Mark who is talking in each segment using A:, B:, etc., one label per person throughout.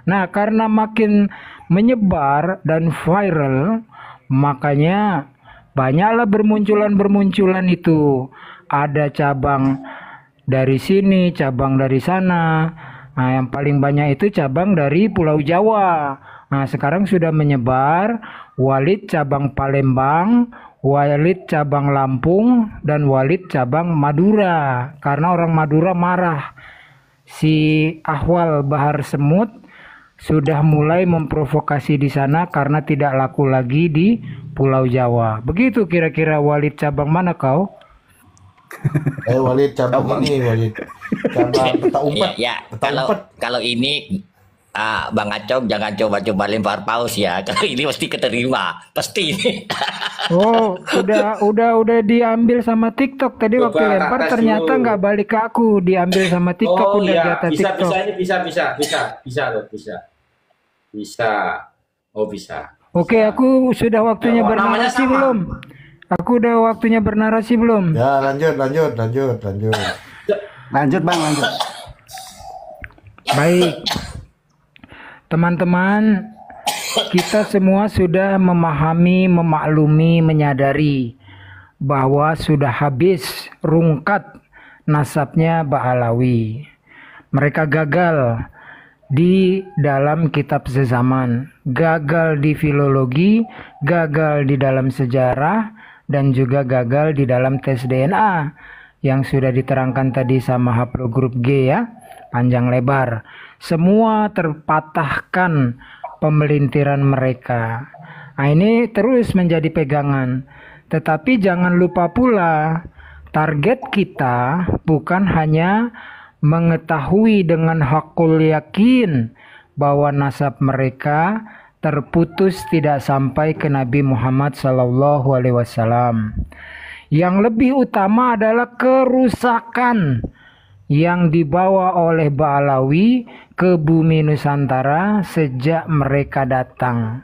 A: Nah, karena makin menyebar dan viral, makanya banyaklah bermunculan itu. Ada cabang dari sini, cabang dari sana. Nah, yang paling banyak itu cabang dari Pulau Jawa. Nah, sekarang sudah menyebar Walid cabang Palembang, Walid cabang Lampung, dan Walid cabang Madura. Karena orang Madura marah. Si Ahwal Bahar Semut sudah mulai memprovokasi di sana karena tidak laku lagi di Pulau Jawa. Begitu kira-kira Walid cabang mana kau?
B: Walid cabang ini, Walid cabang peta
C: Ya,
B: umpet.
C: ya.
B: Peta
C: Kalau
B: umpet.
C: kalau ini Bang Acong jangan coba-coba lempar paus ya. Kalau ini pasti keterima, pasti ini.
A: Oh, udah diambil sama TikTok tadi
D: Coba
A: waktu lempar
D: tes
A: ternyata
D: dulu.
A: nggak balik ke aku, diambil sama TikTok
D: Oh
A: udah
D: iya,
A: jatah
D: bisa
A: TikTok.
D: bisa ini bisa loh, bisa. Oh bisa.
A: Oke,
D: Bisa.
A: aku sudah waktunya
D: Oh, namanya
A: bernarasi
D: sama.
A: belum? Aku udah waktunya bernarasi belum?
B: Ya, lanjut.
E: Lanjut Bang, lanjut.
A: Baik, teman-teman, kita semua sudah memahami, memaklumi, menyadari bahwa sudah habis rungkat nasabnya Ba'alawi. Mereka gagal di dalam kitab sezaman, gagal di filologi, gagal di dalam sejarah, dan juga gagal di dalam tes DNA yang sudah diterangkan tadi sama Hapro Grup G ya, panjang lebar. Semua terpatahkan pemelintiran mereka. Nah, ini terus menjadi pegangan. Tetapi jangan lupa pula, target kita bukan hanya mengetahui dengan hakul yakin bahwa nasab mereka terputus tidak sampai ke Nabi Muhammad SAW. Yang lebih utama adalah kerusakan yang dibawa oleh Ba'alawi ke bumi Nusantara sejak mereka datang.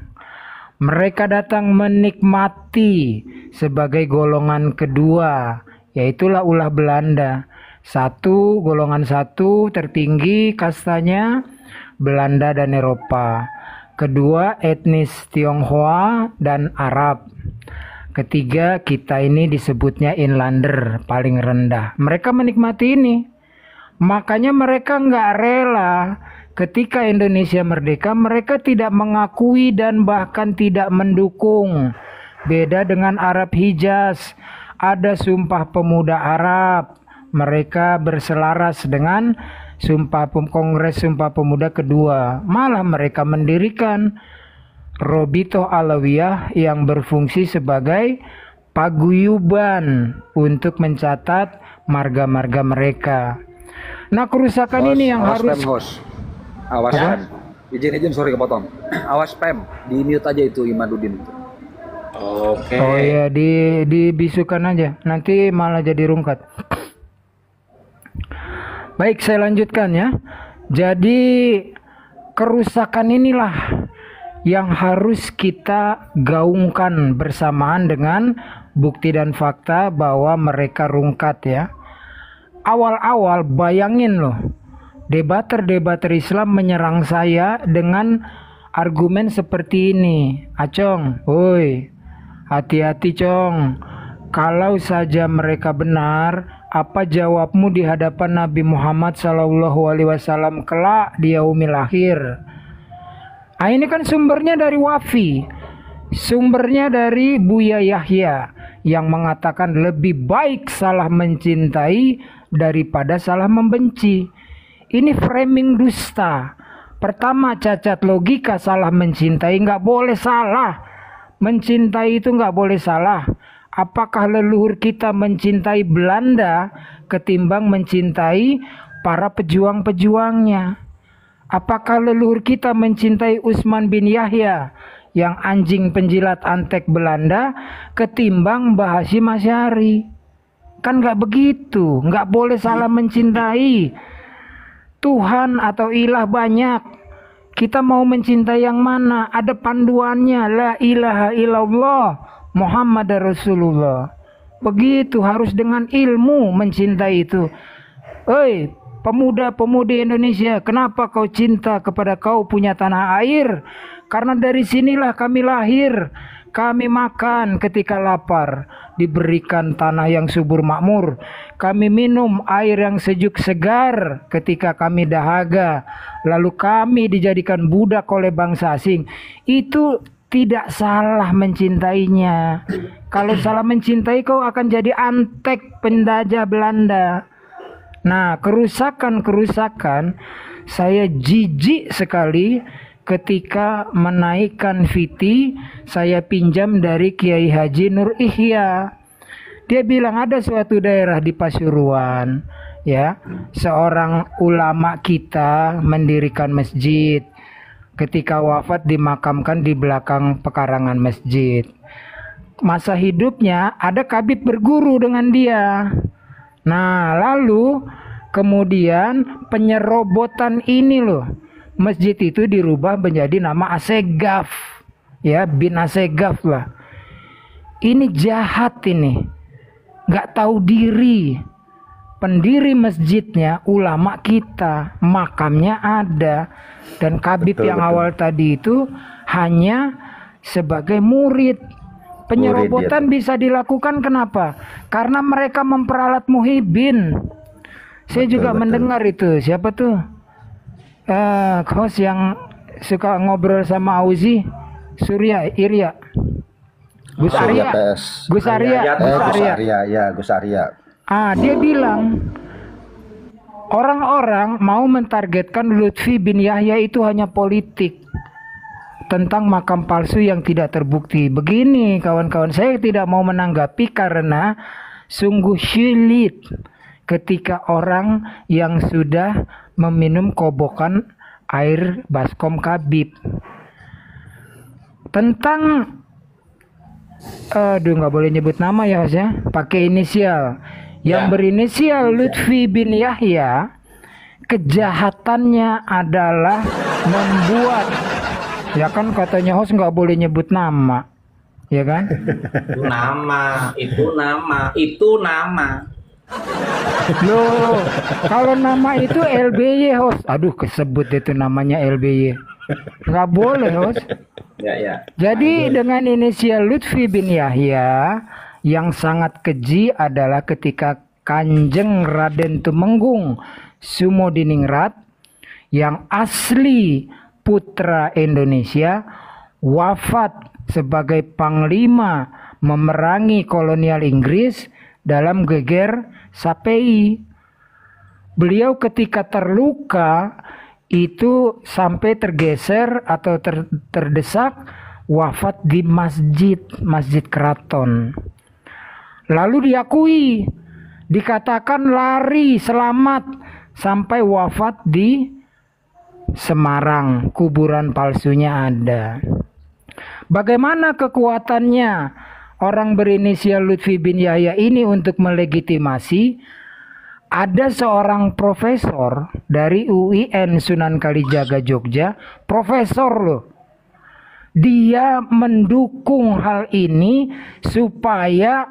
A: Mereka datang menikmati sebagai golongan kedua, yaitulah ulah Belanda. Golongan satu tertinggi kastanya Belanda dan Eropa. Kedua etnis Tionghoa dan Arab. Ketiga kita ini disebutnya inlander, paling rendah. Mereka menikmati ini. Makanya mereka nggak rela ketika Indonesia merdeka, mereka tidak mengakui dan bahkan tidak mendukung. Beda dengan Arab Hijaz, ada Sumpah Pemuda Arab. Mereka berselaras dengan Kongres Sumpah Pemuda kedua. Malah mereka mendirikan Robitoh Alawiyah yang berfungsi sebagai paguyuban untuk mencatat marga-marga mereka. Nah, kerusakan ini yang harus
E: Awas spam. Izin sorry kepotong. Awas spam. Di mute aja itu Imadudin.
D: Oke.
A: Oh iya, dibisukan aja. Nanti malah jadi rungkat. Baik, saya lanjutkan ya. Jadi kerusakan inilah yang harus kita gaungkan bersamaan dengan bukti dan fakta bahwa mereka rungkat ya. Awal-awal bayangin loh, debater Islam menyerang saya dengan argumen seperti ini. Acong, woi, hati-hati Cong. Kalau saja mereka benar, apa jawabmu di hadapan Nabi Muhammad SAW kelak di yaumil akhir? Nah, ini kan sumbernya dari Wafi, sumbernya dari Buya Yahya yang mengatakan lebih baik salah mencintai daripada salah membenci. Ini framing dusta. Pertama, cacat logika, salah mencintai nggak boleh salah. Mencintai itu nggak boleh salah. Apakah leluhur kita mencintai Belanda ketimbang mencintai para pejuang-pejuangnya? Apakah leluhur kita mencintai Utsman bin Yahya yang anjing penjilat antek Belanda ketimbang Mbah Hasyim Asy'ari? Kan nggak begitu. Nggak boleh salah mencintai. Tuhan atau ilah banyak. Kita mau mencintai yang mana? Ada panduannya. La ilaha illallah Muhammad Rasulullah. Begitu, harus dengan ilmu mencintai itu. pemuda-pemudi Indonesia, kenapa kau cinta kepada kau punya tanah air? Karena dari sinilah kami lahir. Kami makan ketika lapar, diberikan tanah yang subur makmur. Kami minum air yang sejuk segar ketika kami dahaga. Lalu kami dijadikan budak oleh bangsa asing. Itu tidak salah mencintainya. Kalau salah mencintai, kau akan jadi antek penjajah Belanda. Nah, kerusakan-kerusakan, saya jijik sekali ketika menaikkan VT saya pinjam dari Kiai Haji Nur Ihya. Dia bilang ada suatu daerah di Pasuruan, ya, seorang ulama kita mendirikan masjid. Ketika wafat dimakamkan di belakang pekarangan masjid. Masa hidupnya ada kabib berguru dengan dia. Nah, lalu kemudian penyerobotan ini loh. Masjid itu dirubah menjadi nama Assegaf, ya, bin Assegaf lah. Ini jahat ini, nggak tahu diri. Pendiri masjidnya ulama kita, makamnya ada, dan kabib yang awal tadi itu hanya sebagai murid. Penyerobotan bisa dilakukan kenapa? Karena mereka memperalat Muhyiddin. Saya juga mendengar itu, siapa tuh? Host yang suka ngobrol sama Auzi, Surya Irya, Gus Arya, Gus Arya,
F: Gus Arya.
A: Dia bilang orang-orang mau mentargetkan Lutfi bin Yahya itu hanya politik tentang makam palsu yang tidak terbukti. Begini kawan-kawan, saya tidak mau menanggapi karena sungguh sulit ketika orang yang sudah meminum kobokan air baskom kabib. Tentang nggak boleh nyebut nama ya Mas ya, pakai inisial. Yang berinisial Lutfi bin Yahya, kejahatannya adalah membuat, ya kan katanya host nggak boleh nyebut nama, ya kan?
D: Itu nama.
A: Loh, kalau nama itu LBY host. Aduh, kesebut itu namanya LBY. Nggak boleh host.
D: Ya.
A: Jadi dengan inisial Lutfi bin Yahya, yang sangat keji adalah ketika Kanjeng Raden Tumenggung Sumodiningrat yang asli putra Indonesia wafat sebagai panglima memerangi kolonial Inggris dalam geger Sapei. Beliau ketika terluka itu sampai tergeser atau terdesak wafat di masjid keraton. Lalu diakui, dikatakan lari selamat sampai wafat di Semarang, kuburan palsunya ada. Bagaimana kekuatannya orang berinisial Lutfi bin Yahya ini untuk melegitimasi? Ada seorang profesor dari UIN Sunan Kalijaga Jogja, profesor loh. Dia mendukung hal ini supaya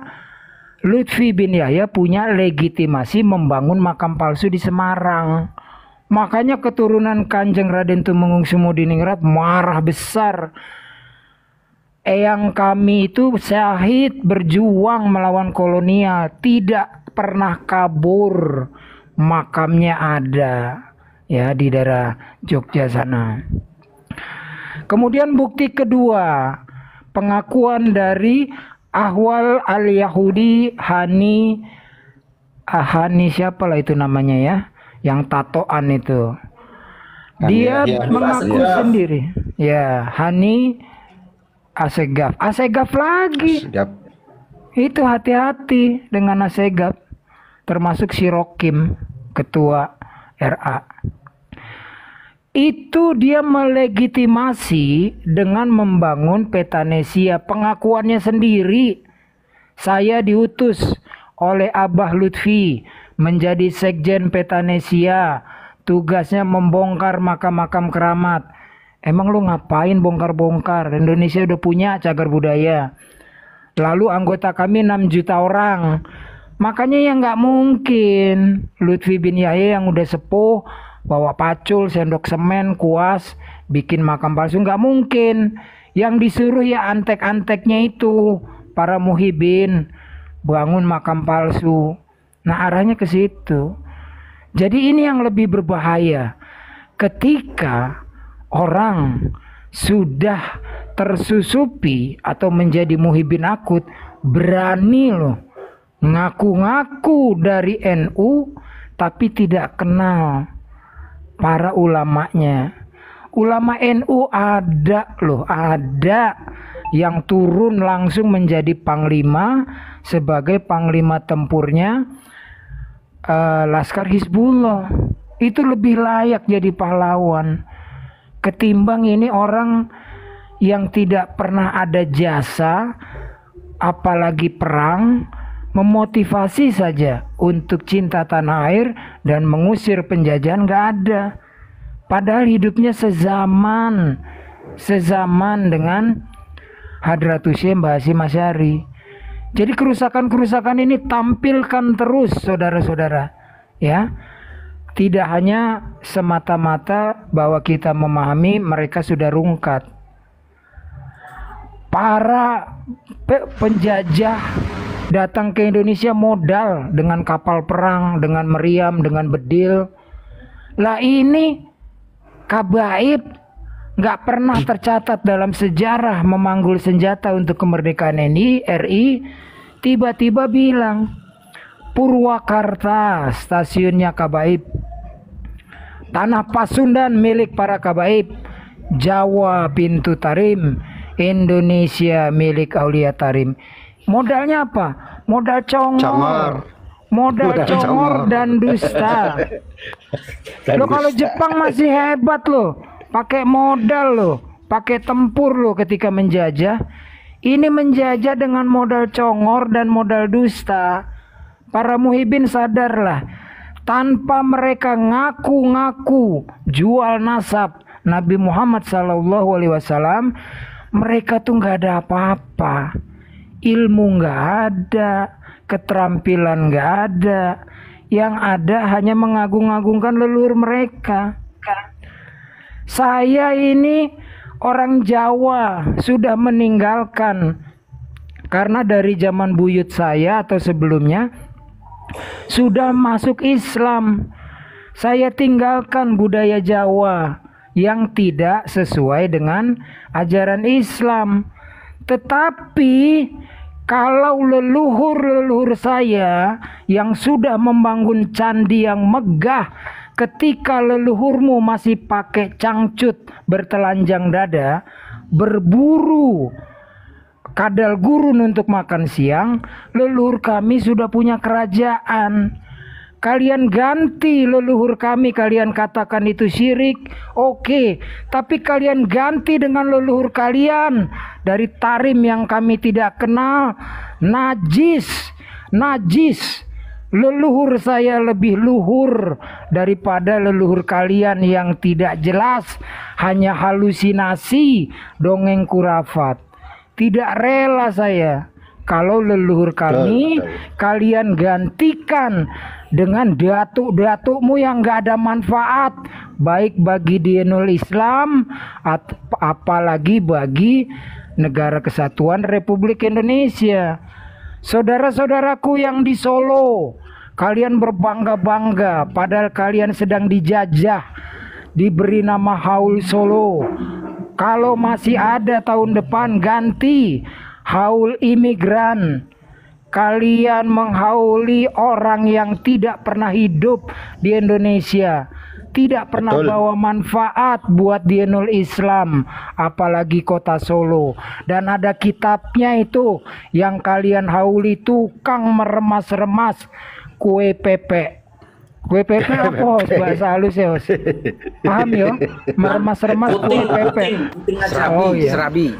A: Lutfi bin Yahya punya legitimasi membangun makam palsu di Semarang. Makanya keturunan Kanjeng Raden Tumenggung Sumodiningrat marah besar. Eyang kami itu syahid berjuang melawan kolonial, tidak pernah kabur, makamnya ada ya di daerah Jogja sana. Kemudian bukti kedua, pengakuan dari Ahwal al-Yahudi Hani siapa lah itu namanya ya, yang tatoan itu. Dia mengaku sendiri. Ya, Hani Assegaf lagi. Itu hati-hati dengan Assegaf. Termasuk si Rokim, ketua RA. Itu dia melegitimasi dengan membangun Petanesia. Pengakuannya sendiri. Saya diutus oleh Abah Lutfi menjadi sekjen Petanesia. Tugasnya membongkar makam-makam keramat. Emang lu ngapain bongkar-bongkar? Indonesia udah punya cagar budaya. Lalu anggota kami 6 juta orang. Makanya ya nggak mungkin Lutfi bin Yahya yang udah sepuh bawa pacul, sendok semen, kuas, bikin makam palsu, nggak mungkin. Yang disuruh ya antek-anteknya itu, para muhibin, bangun makam palsu. Nah arahnya ke situ. Jadi ini yang lebih berbahaya. Ketika orang sudah tersusupi atau menjadi muhibin akut, berani loh ngaku-ngaku dari NU tapi tidak kenal para ulamanya. Ulama NU ada loh, ada yang turun langsung menjadi panglima sebagai panglima tempurnya Laskar Hizbullah. Itu lebih layak jadi pahlawan ketimbang ini orang yang tidak pernah ada jasa, apalagi perang, memotivasi saja untuk cinta tanah air dan mengusir penjajahan, nggak ada. Padahal hidupnya sezaman dengan Hadratus Syekh Mbah Hasyim Asy'ari. Jadi kerusakan-kerusakan ini tampilkan terus saudara-saudara, ya. Tidak hanya semata-mata bahwa kita memahami mereka sudah rungkat. Para penjajah datang ke Indonesia modal dengan kapal perang, dengan meriam, dengan bedil. Lah ini kabaib nggak pernah tercatat dalam sejarah memanggul senjata untuk kemerdekaan RI. Tiba-tiba bilang Purwakarta stasiunnya kabaib, tanah Pasundan milik para kabaib, Jawa pintu Tarim, Indonesia milik Aulia Tarim. Modalnya apa? Modal congor. Modal congor dan dusta. Lo kalau Jepang masih hebat loh, pakai modal loh, pakai tempur loh ketika menjajah. Ini menjajah dengan modal congor dan modal dusta. Para muhibin sadarlah, tanpa mereka ngaku-ngaku jual nasab Nabi Muhammad SAW, mereka tuh nggak ada apa-apa. Ilmu nggak ada, keterampilan nggak ada. Yang ada hanya mengagung-agungkan leluhur mereka. Saya ini orang Jawa, sudah meninggalkan, karena dari zaman buyut saya atau sebelumnya sudah masuk Islam. Saya tinggalkan budaya Jawa yang tidak sesuai dengan ajaran Islam. Tetapi kalau leluhur-leluhur saya yang sudah membangun candi yang megah, ketika leluhurmu masih pakai cangcut bertelanjang dada, berburu kadal gurun untuk makan siang, leluhur kami sudah punya kerajaan. Kalian ganti leluhur kami, kalian katakan itu syirik, oke. Tapi kalian ganti dengan leluhur kalian dari Tarim yang kami tidak kenal, najis. Leluhur saya lebih luhur daripada leluhur kalian yang tidak jelas, hanya halusinasi, dongeng kurafat. Tidak rela saya kalau leluhur kami kalian gantikan dengan datuk-datukmu yang gak ada manfaat, baik bagi dinul Islam apalagi bagi negara kesatuan Republik Indonesia. Saudara-saudaraku yang di Solo, kalian berbangga-bangga padahal kalian sedang dijajah, diberi nama Haul Solo. Kalau masih ada tahun depan, ganti haul imigran. Kalian menghauli orang yang tidak pernah hidup di Indonesia, tidak pernah bawa manfaat buat dinul Islam, apalagi kota Solo. Dan ada kitabnya itu yang kalian hauli, tukang meremas-remas kue pepek. Kue pepe apa hos? Bahasa halus ya hos. Paham ya? Meremas-remas kue pepe.
E: Oh iya. Serabi.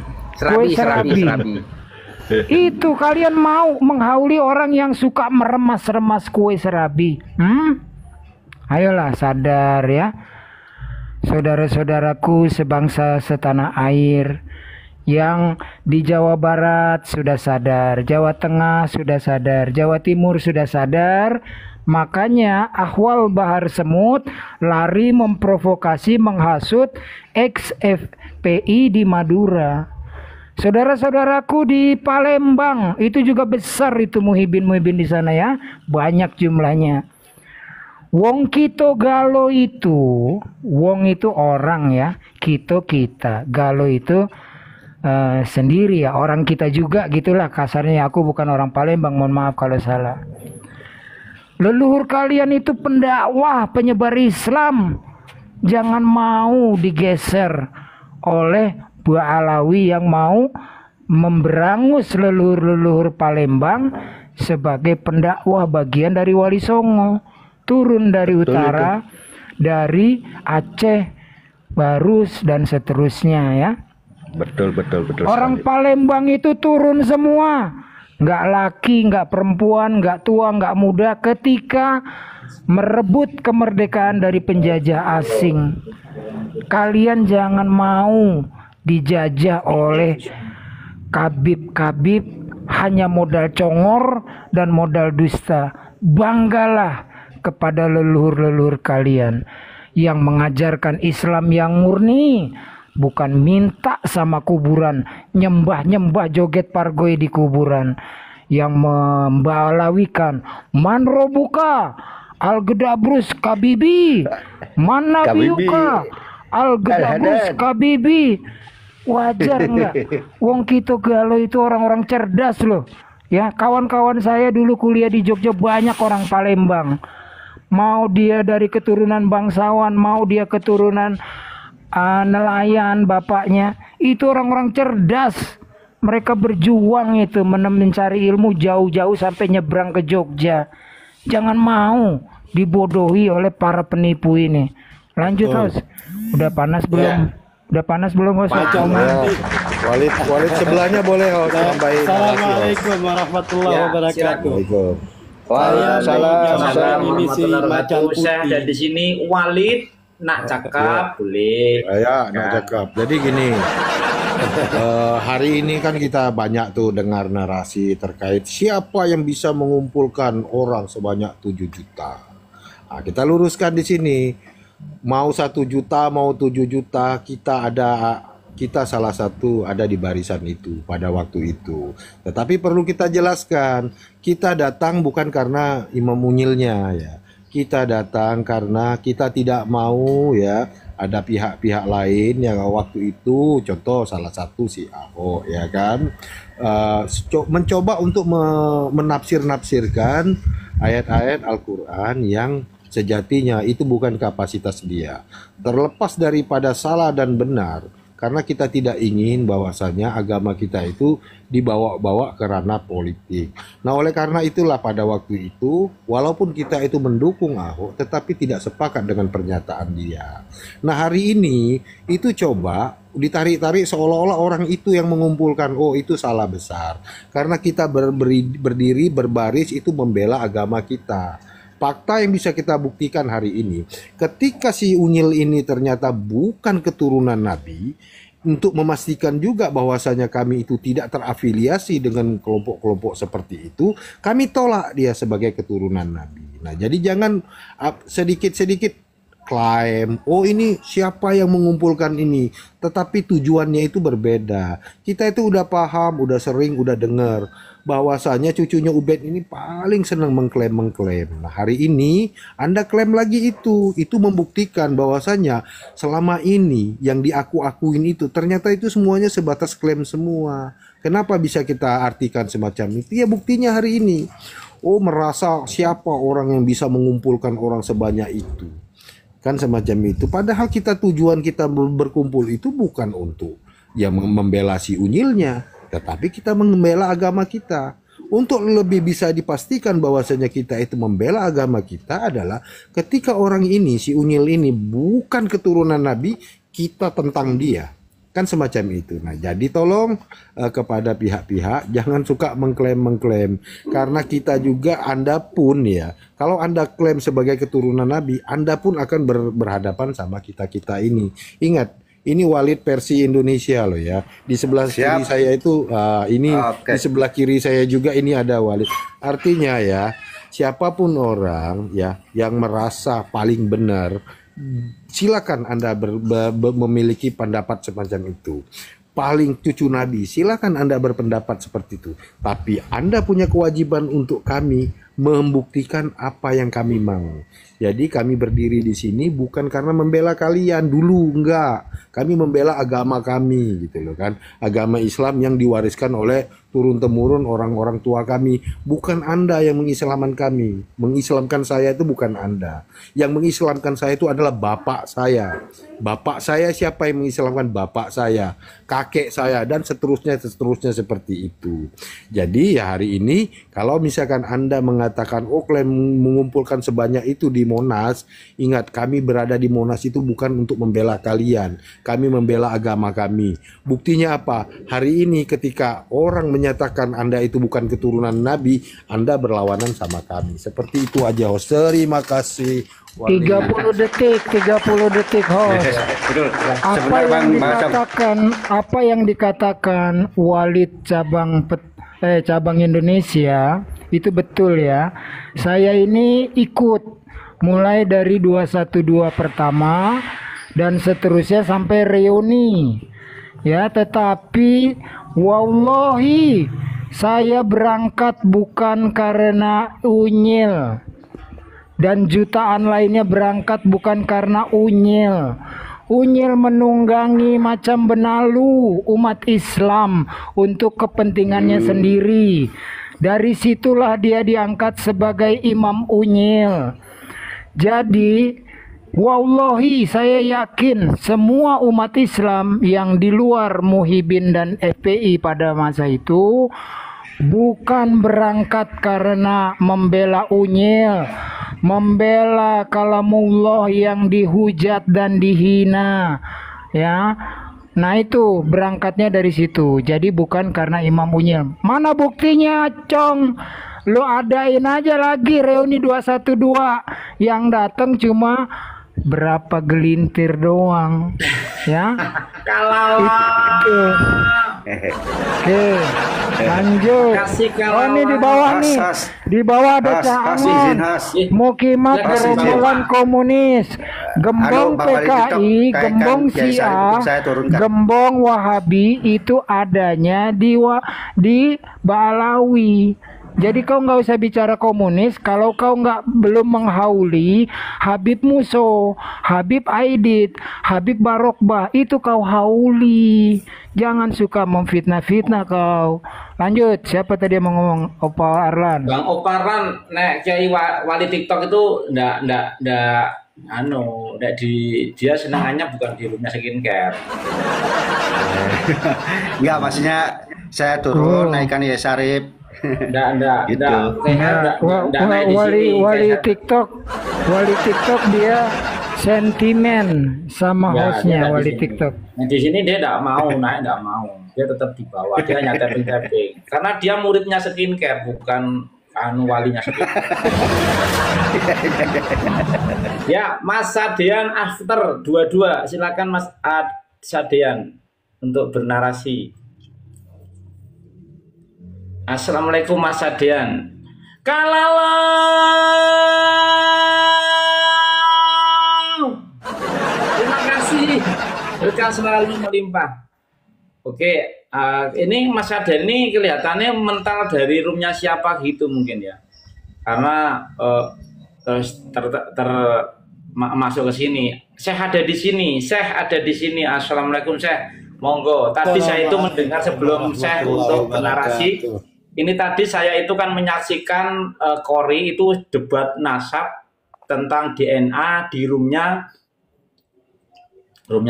A: Itu kalian mau menghauli orang yang suka meremas-remas kue serabi. Ayolah sadar ya. Saudara-saudaraku sebangsa setanah air Yang di Jawa Barat sudah sadar, Jawa Tengah sudah sadar, Jawa Timur sudah sadar. Makanya Ahwal Bahar Semut lari memprovokasi, menghasut ex-FPI di Madura. Saudara-saudaraku di Palembang itu juga besar itu muhibin-muhibin di sana ya, banyak jumlahnya. Wong Kito Galo itu, wong itu orang ya, Kito kita, Galo itu sendiri ya, orang kita juga gitulah kasarnya. Aku bukan orang Palembang, mohon maaf kalau salah. Leluhur kalian itu pendakwah, penyebar Islam. Jangan mau digeser oleh Buah Alawi yang mau memberangus leluhur-leluhur Palembang sebagai pendakwah bagian dari Wali Songo. Turun dari utara, dari Aceh, Barus, dan seterusnya ya.
F: Betul.
A: Orang
F: sekali.
A: Palembang itu turun semua. Nggak laki, nggak perempuan, nggak tua, nggak muda ketika merebut kemerdekaan dari penjajah asing. Kalian jangan mau dijajah oleh kabib-kabib hanya modal congor dan modal dusta. Banggalah kepada leluhur-leluhur kalian yang mengajarkan Islam yang murni, bukan minta sama kuburan, nyembah-nyembah joget pargoy di kuburan, yang membalawikan manrobuka al-gedabrus kabibi, manabiyuka al-gedabrus kabibi. Wajar nggak? Wong Kito Galo itu orang-orang cerdas loh. Ya, kawan-kawan saya dulu kuliah di Jogja banyak orang Palembang. Mau dia dari keturunan bangsawan, mau dia keturunan nelayan bapaknya, itu orang-orang cerdas. Mereka berjuang itu mencari ilmu jauh-jauh sampai nyebrang ke Jogja. Jangan mau dibodohi oleh para penipu ini. Lanjut Hos. Udah panas belum? Udah panas belum Hos?
B: Walid sebelahnya boleh tambahin.
G: Assalamualaikum warahmatullahi wabarakatuh.
B: Waalaikumsalam.
G: Ini si macan
D: Saya
G: putih.
D: ada di sini Walid nak cakap boleh.
B: Ya, nak cakap. Jadi gini, hari ini kan kita banyak tuh dengar narasi terkait siapa yang bisa mengumpulkan orang sebanyak 7 juta. Nah, kita luruskan di sini. Mau 1 juta, mau 7 juta, kita salah satu ada di barisan itu pada waktu itu. Tetapi perlu kita jelaskan, kita datang bukan karena imam munyilnya ya. Kita datang karena kita tidak mau ya ada pihak-pihak lain yang waktu itu, contoh salah satu si Ahok ya kan, mencoba untuk menafsir-nafsirkan ayat-ayat Al-Quran yang sejatinya itu bukan kapasitas dia. Terlepas daripada salah dan benar, karena kita tidak ingin bahwasanya agama kita itu dibawa-bawa ke ranah politik. Nah, oleh karena itulah pada waktu itu, walaupun kita itu mendukung Ahok, tetapi tidak sepakat dengan pernyataan dia. Nah, hari ini itu coba ditarik-tarik seolah-olah orang itu yang mengumpulkan. Oh, itu salah besar. Karena kita berdiri berbaris itu membela agama kita. Fakta yang bisa kita buktikan hari ini, ketika si Unyil ini ternyata bukan keturunan Nabi, untuk memastikan juga bahwasanya kami itu tidak terafiliasi dengan kelompok-kelompok seperti itu, kami tolak dia sebagai keturunan Nabi. Nah, jadi jangan sedikit-sedikit klaim, oh ini siapa yang mengumpulkan ini, tetapi tujuannya itu berbeda. Kita itu udah paham, udah sering, udah dengar bahwasanya cucunya Ubed ini paling senang mengklaim. Nah, hari ini Anda klaim lagi itu membuktikan bahwasanya selama ini yang diaku-akuin itu ternyata itu semuanya sebatas klaim semua. Kenapa bisa kita artikan semacam itu? Ya buktinya hari ini. Oh, merasa siapa orang yang bisa mengumpulkan orang sebanyak itu. Kan semacam itu. Padahal tujuan kita berkumpul itu bukan untuk yang membela si Unyilnya, tetapi kita membela agama kita. Untuk lebih bisa dipastikan bahwasanya kita itu membela agama kita adalah ketika orang ini, si Unyil ini bukan keturunan Nabi, kita tentang dia. Kan semacam itu. Nah, jadi tolong kepada pihak-pihak jangan suka mengklaim. Karena kita juga, Anda pun ya, kalau Anda klaim sebagai keturunan Nabi, Anda pun akan berhadapan sama kita-kita ini. Ingat, Ini Walid versi Indonesia loh ya. Di sebelah kiri saya itu ini
F: Oke.
B: di sebelah kiri saya juga ini ada Walid. Artinya ya, siapapun orang ya yang merasa paling benar, silakan Anda memiliki pendapat semacam itu. Paling cucu Nabi, silakan Anda berpendapat seperti itu. Tapi Anda punya kewajiban untuk kami membuktikan apa yang kami mau. Jadi kami berdiri di sini bukan karena membela kalian dulu, enggak. Kami membela agama kami gitu loh kan. Agama Islam yang diwariskan oleh turun-temurun orang-orang tua kami. Bukan Anda yang mengislamkan kami. Mengislamkan saya itu bukan Anda. Yang mengislamkan saya itu adalah bapak saya. Bapak saya siapa yang mengislamkan? Bapak saya, kakek saya, dan seterusnya seperti itu. Jadi ya hari ini kalau misalkan Anda mengatakan oh klaim mengumpulkan sebanyak itu di Monas, ingat kami berada di Monas itu bukan untuk membela kalian. Kami membela agama kami. Buktinya apa? Hari ini ketika orang menyatakan Anda itu bukan keturunan Nabi, Anda berlawanan sama kami. Seperti itu aja host. Terima kasih.
A: 30 detik host.
F: Betul.
A: Apa
F: Sebentar
A: yang
F: Bang Acong.
A: apa yang dikatakan Walid cabang Indonesia itu betul ya. Saya ini ikut mulai dari 212 pertama dan seterusnya sampai reuni. Ya, tetapi wallahi saya berangkat bukan karena unyil. Dan jutaan lainnya berangkat bukan karena unyil. Unyil menunggangi macam benalu umat Islam untuk kepentingannya sendiri. Dari situlah dia diangkat sebagai imam unyil. Jadi, wallahi saya yakin semua umat Islam yang di luar Muhibin dan FPI pada masa itu bukan berangkat karena membela unyil, membela kalamullah yang dihujat dan dihina, ya. Nah itu berangkatnya dari situ. Jadi bukan karena Imam Unyil. Mana buktinya, Cong? Lu adain aja lagi reuni 212 yang datang cuma berapa gelintir doang, ya.
D: Kalau
A: Oke, lanjut.
D: Kasih
A: Oh ini di bawah nih, di bawah ada Cak Angon. Mukimat
D: Kasih
A: gerombolan komunis, gembong
F: Bang Walid
A: PKI,
F: TikTok,
A: gembong
F: kayak
A: Syiah,
F: saya turunkan.
A: gembong Wahabi itu adanya di Balawi. Jadi kau nggak usah bicara komunis kalau kau belum menghauli Habib Muso, Habib Aidit, Habib Barokbah, itu kau hauli. Jangan suka memfitnah-fitnah kau. Lanjut, siapa tadi yang mau ngomong? Opa Arlan.
D: Bang Oparlan nek Kiai Wali TikTok itu ndak dia senangannya bukan di roomnya skincare.
F: Enggak, maksudnya saya turun naikkan ya Sarip.
D: Ndak
F: Gitu.
D: kayaknya ndak naik di sini.
A: Wali
D: Kayaknya-
A: TikTok dia sentimen sama
D: Ya,
A: hostnya
D: dia
A: Wali
D: di sini.
A: TikTok.
D: Nah, di sini dia ndak mau naik, ndak mau. Dia tetap di bawah. Dia hanya tapping. Karena dia muridnya skincare, bukan walinya skincare. Ya, Mas Sadean after 22. Silakan Mas Sadean untuk bernarasi. Assalamualaikum Mas Sadean. Kalalau. Terima kasih. Berkah selalu melimpah. Oke, ini Mas Sadean ini kelihatannya mental dari roomnya siapa gitu mungkin ya. Karena masuk ke sini. Syekh ada di sini. Syekh ada di sini. Assalamualaikum Syekh. Monggo. Tadi saya itu mendengar sebelum Syekh untuk bernarasi. Ini tadi saya itu kan menyaksikan Kori itu debat nasab tentang DNA di roomnya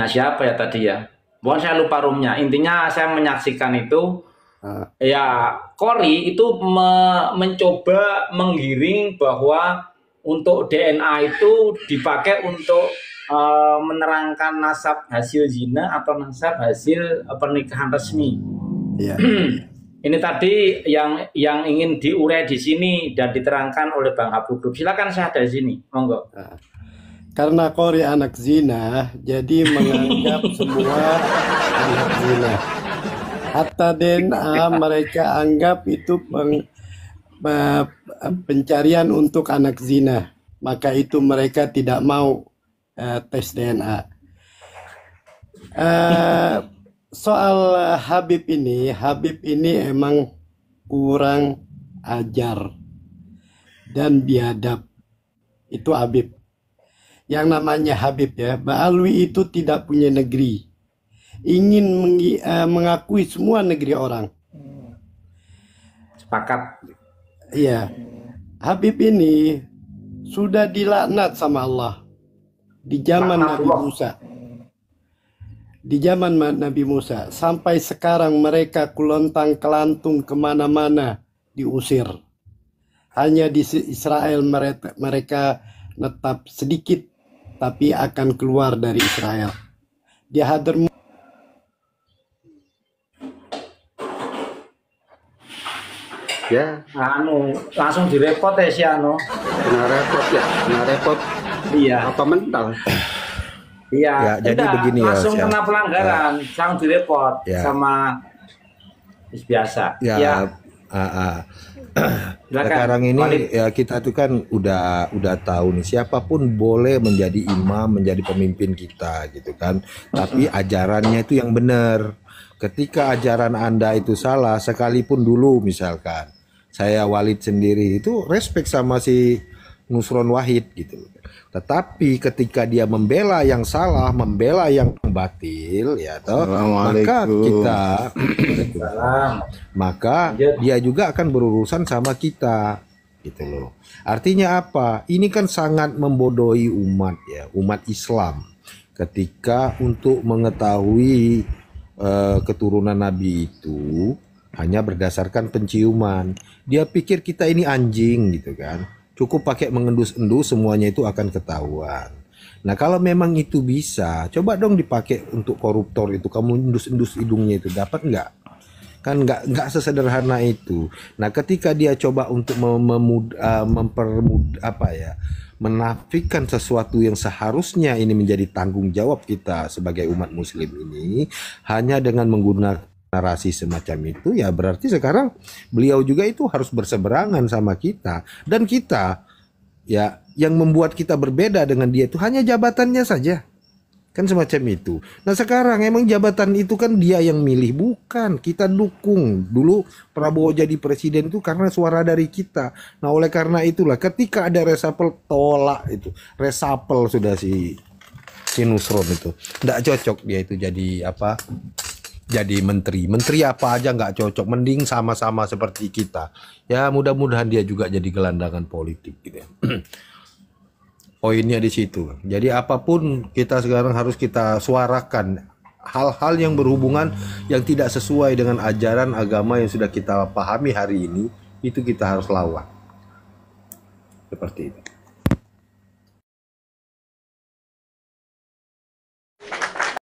D: siapa ya tadi ya? Bukan saya lupa roomnya. Intinya saya menyaksikan itu ya Kori itu mencoba menggiring bahwa untuk DNA itu dipakai untuk menerangkan nasab hasil zina atau nasab hasil pernikahan resmi.
F: Iya.
D: Ini tadi yang ingin diurai di sini dan diterangkan oleh Bang Abu Grub. Silakan saya dari sini, monggo.
G: karena Kori anak zina, jadi menganggap semua anak zina. Hatta DNA mereka anggap itu pencarian untuk anak zina. Maka itu mereka tidak mau tes DNA. Soal Habib ini emang kurang ajar dan biadab. Itu Habib. Yang namanya Habib ya, Ba'alwi itu tidak punya negeri. Ingin mengakui semua negeri orang.
D: Sepakat.
G: Iya. Habib ini sudah dilaknat sama Allah di zaman Nabi Musa. Di zaman Nabi Musa. Sampai sekarang mereka kulontang kelantung kemana-mana diusir. Hanya di Israel mereka netap sedikit, tapi akan keluar dari Israel. Di Hadramaut
F: Ya,
D: Langsung direpot ya si
F: kena repot ya, kena repot.
D: Iya.
F: Apa mental?
D: Iya.
B: Ya, jadi begini ya,
D: langsung
B: Mas, ya.
D: kena pelanggaran, langsung direpot
B: Ya.
D: sama biasa.
B: Ya,
D: Ya. Silakan,
B: sekarang ini
D: Walid.
B: ya kita tuh kan udah tahu nih, siapapun boleh menjadi imam, menjadi pemimpin kita gitu kan. Tapi ajarannya itu yang benar. Ketika ajaran Anda itu salah, sekalipun dulu misalkan saya Walid sendiri itu respect sama si Nusron Wahid gitu. Tetapi ketika dia membela yang salah, membela yang batil, ya toh, maka kita maka dia juga akan berurusan sama kita gitu loh. Artinya apa? Ini kan sangat membodohi umat ya, umat Islam ketika untuk mengetahui keturunan Nabi itu hanya berdasarkan penciuman. Dia pikir kita ini anjing gitu kan. Cukup pakai mengendus-endus semuanya itu akan ketahuan. Nah kalau memang itu bisa, coba dong dipakai untuk koruptor itu. Kamu endus-endus hidungnya itu dapat nggak? Kan nggak sesederhana itu. Nah ketika dia coba untuk menafikan sesuatu yang seharusnya ini menjadi tanggung jawab kita sebagai umat muslim ini hanya dengan menggunakan narasi semacam itu, ya berarti sekarang beliau juga itu harus berseberangan sama kita, dan kita ya yang membuat kita berbeda dengan dia itu hanya jabatannya saja, kan semacam itu. Nah sekarang emang jabatan itu kan dia yang milih, bukan kita dukung. Dulu Prabowo jadi presiden itu karena suara dari kita. Nah oleh karena itulah ketika ada resapel, tolak itu resapel sudah si Nusron itu nggak cocok dia itu jadi apa, jadi menteri apa aja nggak cocok, mending sama-sama seperti kita ya, mudah-mudahan dia juga jadi gelandangan politik gitu ya. Poinnya di situ. Jadi apapun kita sekarang harus kita suarakan hal-hal yang berhubungan yang tidak sesuai dengan ajaran agama yang sudah kita pahami hari ini, itu kita harus lawan seperti itu.